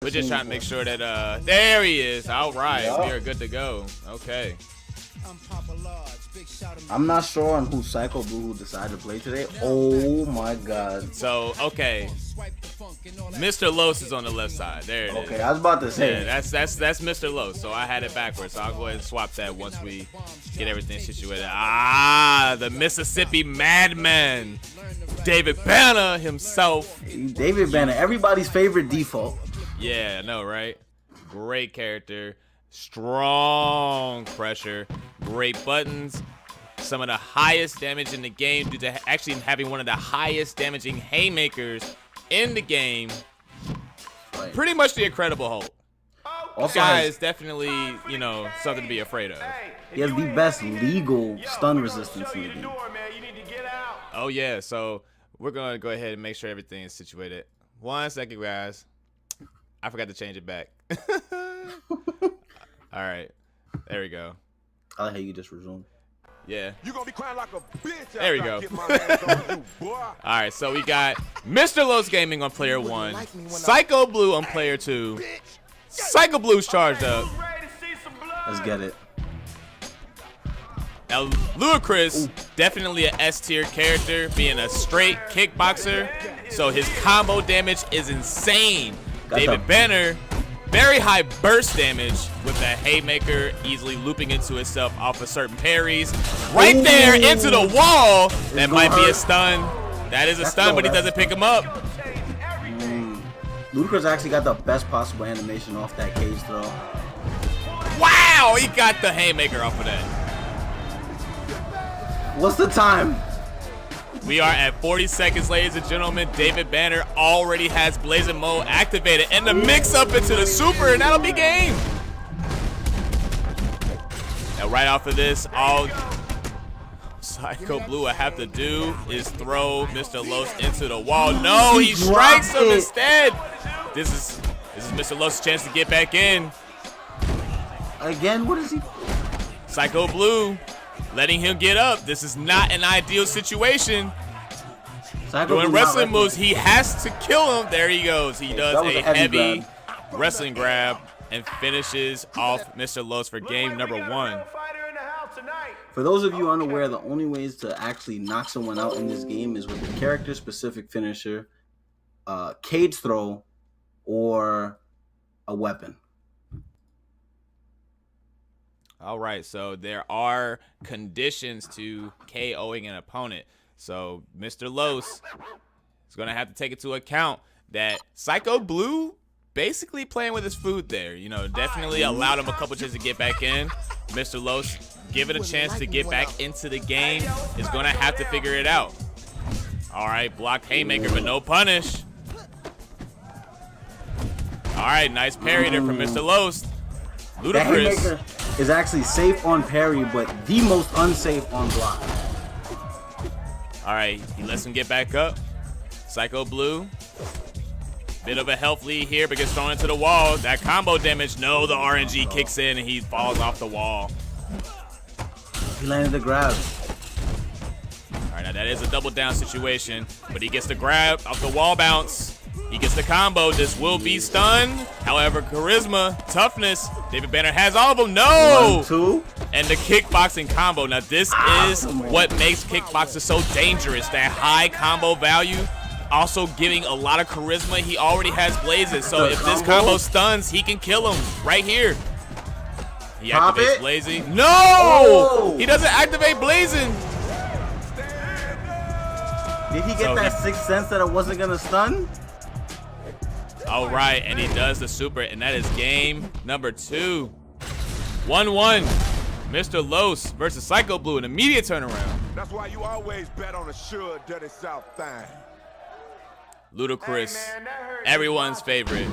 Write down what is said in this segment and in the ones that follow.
We're just trying to make sure that there he is. All right, we are good to go. Okay. I'm not sure on who Psychoblue decided to play today. Oh my god. So okay, Mr. Los is on the left side. There it is. Okay, I was about to say. Yeah, that's Mr. Los. So I had it backwards. So I'll go ahead and swap that once we get everything situated. Ah, the Mississippi Madman, David Banner himself. David Banner, everybody's favorite default. Yeah, I know, right? Great character. Strong pressure, great buttons, some of the highest damage in the game due to actually having one of the highest damaging haymakers in the game. Pretty much the Incredible Hulk. Also, guy is definitely, you know, something to be afraid of. He has the best legal stun resistance in the game. Oh yeah, so we're gonna go ahead and make sure everything is situated. 1 second, guys. I forgot to change it back. All right, there we go. I like how you just resumed. Yeah. You gonna be crying like a bitch. There we go. All right, so we got Mrlosgaming on player 1, Psychoblue on player 2. Psychoblue's charged up. Let's get it. Now, Ludacris, definitely an S-tier character, being a straight kickboxer, so his combo damage is insane. David Banner, very high burst damage with that haymaker, easily looping into itself off of certain parries. Right there into the wall. That might be a stun. That is a stun, but he doesn't pick him up. Ludacris actually got the best possible animation off that cage throw. Wow, he got the haymaker off of that. What's the time? We are at 40 seconds, ladies and gentlemen. David Banner already has Blazing Mode activated, and the mix up into the super, and that'll be game. Now, right off of this, all Psychoblue I have to do is throw Mr. Los into the wall. No, he strikes him instead. This is Mr. Los' chance to get back in. Again, what is he? Psychoblue letting him get up. This is not an ideal situation. Doing wrestling moves, he has to kill him. There he goes. He does a heavy wrestling grab and finishes off Mr. Los for game number 1. For those of you unaware, the only ways to actually knock someone out in this game is with a character-specific finisher, cage throw, or a weapon. All right, so there are conditions to KOing an opponent. So Mr. Los is going to have to take into account that Psychoblue basically playing with his food there. You know, definitely allowed him a couple chances to get back in. Mr. Los, give it a chance to get back into the game, is going to have to figure it out. All right, blocked haymaker, but no punish. All right, nice parry there from Mr. Los. Ludacris is actually safe on parry, but the most unsafe on block. All right, he lets him get back up. Psychoblue, bit of a health lead here, but gets thrown into the wall. That combo damage, no, the RNG kicks in and he falls off the wall. He landed the grab. All right, now that is a double down situation, but he gets the grab off the wall bounce. He gets the combo. This will be stunned. However, charisma, toughness, David Banner has all of them. No! 1, 2. And the kickboxing combo. Now, this is what makes kickboxing so dangerous. That high combo value, also giving a lot of charisma. He already has blazes, so if this combo stuns, he can kill him right here. He activates blazing. No! Oh. He doesn't activate blazing. Did he get that sixth sense that it wasn't going to stun? All right, and he does the super, and that is game number 2. 1-1. Mr. Los versus Psychoblue, an immediate turnaround. That's why you always bet on a sure dirty South thing. Ludacris, everyone's favorite.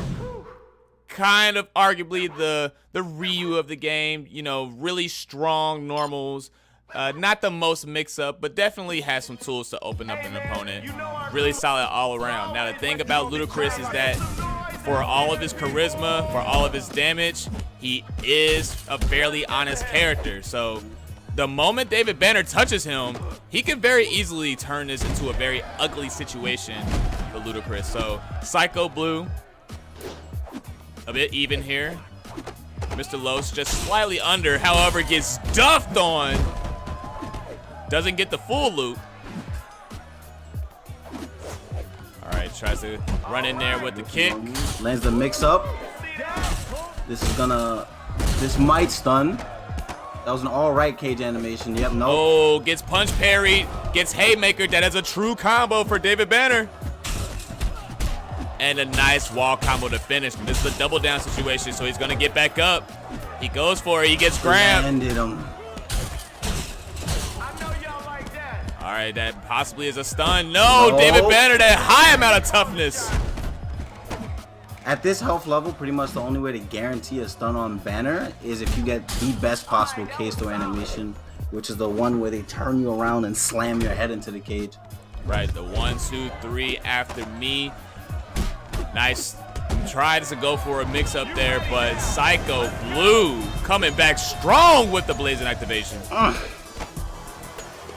Kind of arguably the Ryu of the game. You know, really strong normals. Not the most mix-up, but definitely has some tools to open up an opponent. Really solid all around. Now, the thing about Ludacris is that for all of his charisma, for all of his damage, he is a fairly honest character. So the moment David Banner touches him, he can very easily turn this into a very ugly situation for Ludacris. So Psychoblue a bit even here. Mr. Los just slightly under, however, gets duffed on. Doesn't get the full loop. All right, tries to run in there with the kick. Lands the mix up. This might stun. That was an all right cage animation. Yep, no. Oh, gets punch parried, gets haymaker. That is a true combo for David Banner. And a nice wall combo to finish. This is a double down situation, so he's gonna get back up. He goes for it, he gets grabbed. Landed him. All right, that possibly is a stun. No, David Banner, that high amount of toughness. At this health level, pretty much the only way to guarantee a stun on Banner is if you get the best possible cage throw animation, which is the one where they turn you around and slam your head into the cage. Right, the 1, 2, 3 after me. Nice. Tried to go for a mix up there, but Psychoblue coming back strong with the Blazing activation.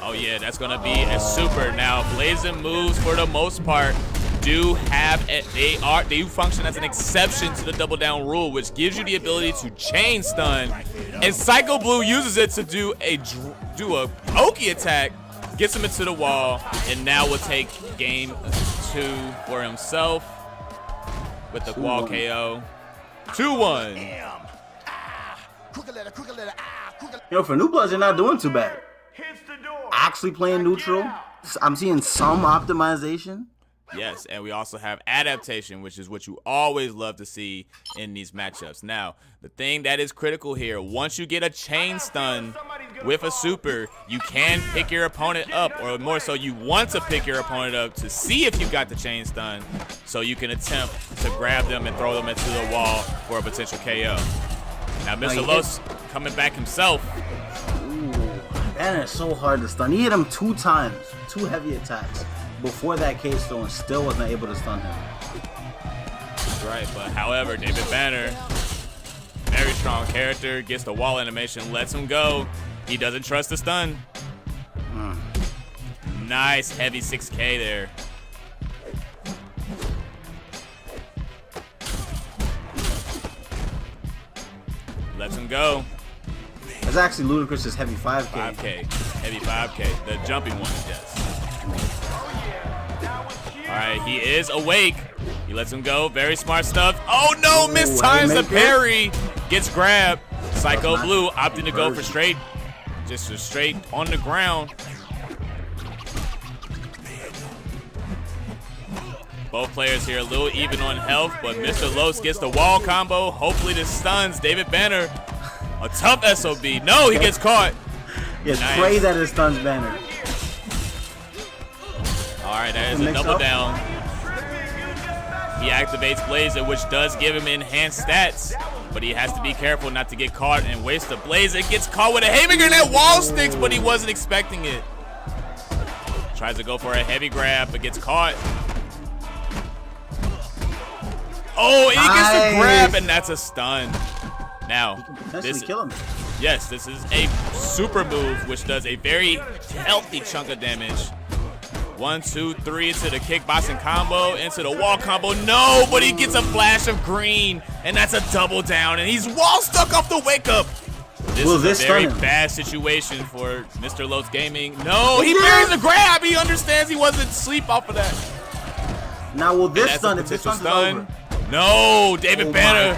Oh yeah, that's gonna be a super. Now Blazing moves for the most part do function as an exception to the double down rule, which gives you the ability to chain stun, and Psychoblue uses it to do a pokey attack, gets him into the wall, and now will take game 2 for himself with the wall KO. 2-1. You know, for New Bloods, they're not doing too bad. Actually playing neutral. I'm seeing some optimization. Yes, and we also have adaptation, which is what you always love to see in these matchups. Now, the thing that is critical here, once you get a chain stun with a super, you can pick your opponent up, or more so, you want to pick your opponent up to see if you got the chain stun, so you can attempt to grab them and throw them into the wall for a potential KO. Now, Mr. Los coming back himself. Banner is so hard to stun. He hit him 2 times, 2 heavy attacks before that cage throw and still wasn't able to stun him. That's right, but however, David Banner, very strong character, gets the wall animation, lets him go. He doesn't trust the stun. Nice heavy 6K there. Lets him go. That's actually Ludacris's heavy 5K. 5K, heavy 5K, the jumping one, yes. All right, he is awake. He lets him go, very smart stuff. Oh no, mistimes the parry. Gets grabbed. Psychoblue opting to go for straight, just a straight on the ground. Both players here a little even on health, but Mr. Los gets the wall combo. Hopefully this stuns David Banner. A tough SOB. No, he gets caught. Yes, nice. Pray that it stuns Banner. All right, that is a double down. He activates Blazer, which does give him enhanced stats, but he has to be careful not to get caught and waste the Blazer. Gets caught with a haymaker and that wall sticks, but he wasn't expecting it. Tries to go for a heavy grab, but gets caught. Oh, and he gets the grab, and that's a stun. Now, this is a super move, which does a very healthy chunk of damage. 1, 2, 3 into the kickboxing combo, into the wall combo. No, but he gets a flash of green, and that's a double down, and he's wall stuck off the wake up. This is a very bad situation for Mrlosgaming. No, he parries the grab. He understands he wasn't asleep off of that. Now, will this stun if this stun? No, David Banner.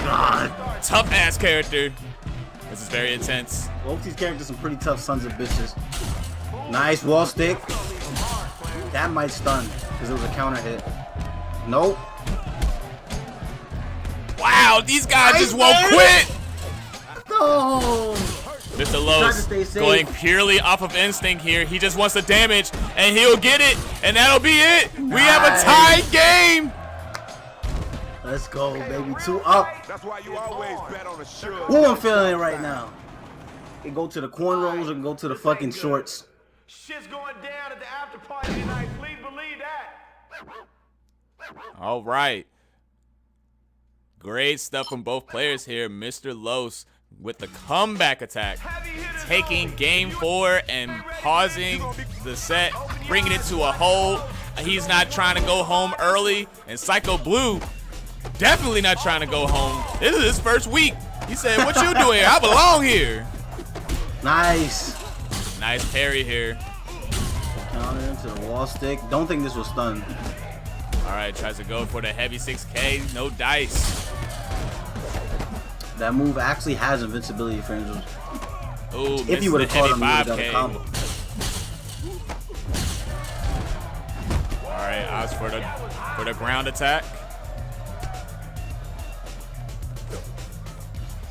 Tough ass character. This is very intense. Both these characters some pretty tough sons of bitches. Nice wall stick. That might stun because it was a counter hit. Nope. Wow, these guys just won't quit. No. Mr. Los going purely off of instinct here. He just wants the damage and he'll get it, and that'll be it. We have a tied game. Let's go, baby. 2 up. That's why you always bet on the should. Who I'm feeling it right now? It go to the cornrows or go to the fucking shorts. Shit's going down at the after party tonight. Please believe that. All right. Great stuff from both players here. Mr. Los with the comeback attack, taking game 4 and pausing the set, bringing it to a hold. He's not trying to go home early, and Psychoblue definitely not trying to go home. This is his first week. He said, what you doing here? I belong here. Nice. Nice parry here. Counter into the wall stick. Don't think this was stun. All right, tries to go for the heavy 6K. No dice. That move actually has invincibility frames. Ooh, If you would have caught him, you would have got a 5K. combo. All right, odds for the ground attack.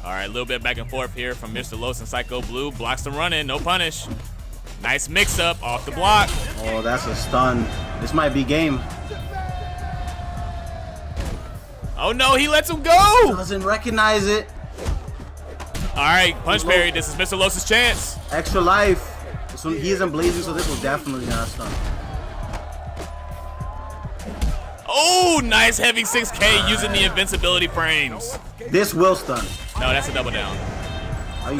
All right, a little bit back and forth here from Mrlosgaming and Psychoblue. Blocks the run in, no punish. Nice mix up off the block. Oh, that's a stun. This might be game. Oh no, he lets him go. Doesn't recognize it. All right, punch parry. This is Mrlosgaming's chance. Extra life. This one, he isn't blazing, so this will definitely not stun. Oh, nice heavy 6K using the invincibility frames. This will stun. No, that's a double down.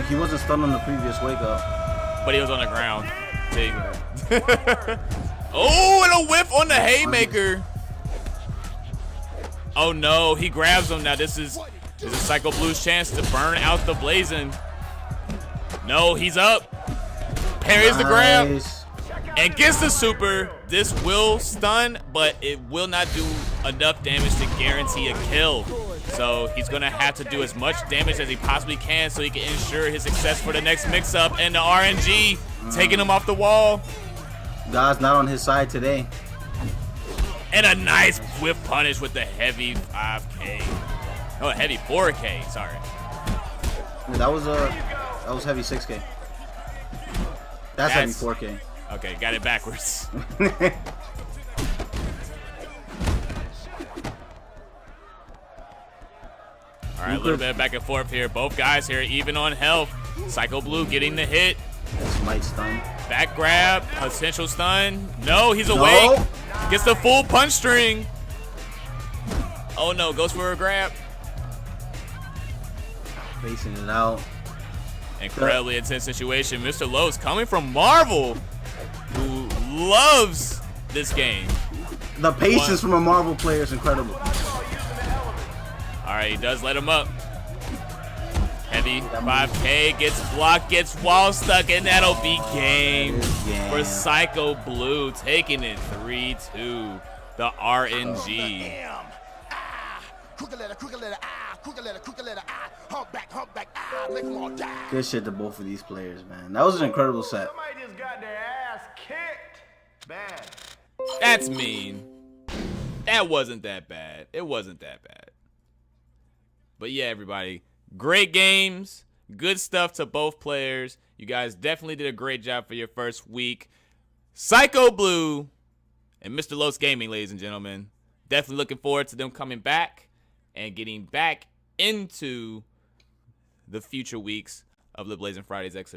He wasn't stunned on the previous wake up. But he was on the ground. See? Oh, and a whiff on the haymaker. Oh no, he grabs him. Now this is Psychoblue's chance to burn out the blazing. No, he's up. Parries the grab Nice. and gets the super. This will stun, but it will not do enough damage to guarantee a kill. So he's gonna have to do as much damage as he possibly can so he can ensure his success for the next mix-up. And the RNG taking him off the wall. God's not on his side today. And a nice whiff punish with the heavy 5K. Oh, a heavy 4K, sorry. Yeah, that was heavy 6K. That's heavy 4K. Okay, got it backwards. All right, a little bit of back and forth here. Both guys here even on health. Psychoblue getting the hit. This might stun. Back grab, potential stun. No, he's awake. No. Gets the full punch string. Oh no, goes for a grab. Facing it out. Incredibly intense situation. Mrlosgaming coming from Marvel, who loves this game. The patience from a Marvel player is incredible. All right, he does let him up. Heavy 5K gets blocked, gets wall stuck, and that'll be game for Psychoblue, taking it 3-2. The RNG. Good shit to both of these players, man. That was an incredible set. Somebody just got their ass kicked. Man. That's mean. That wasn't that bad. It wasn't that bad. But yeah, everybody, great games, good stuff to both players. You guys definitely did a great job for your first week. Psychoblue and Mrlosgaming, ladies and gentlemen. Definitely looking forward to them coming back and getting back into the future weeks of the Blazing Fridays exhibition.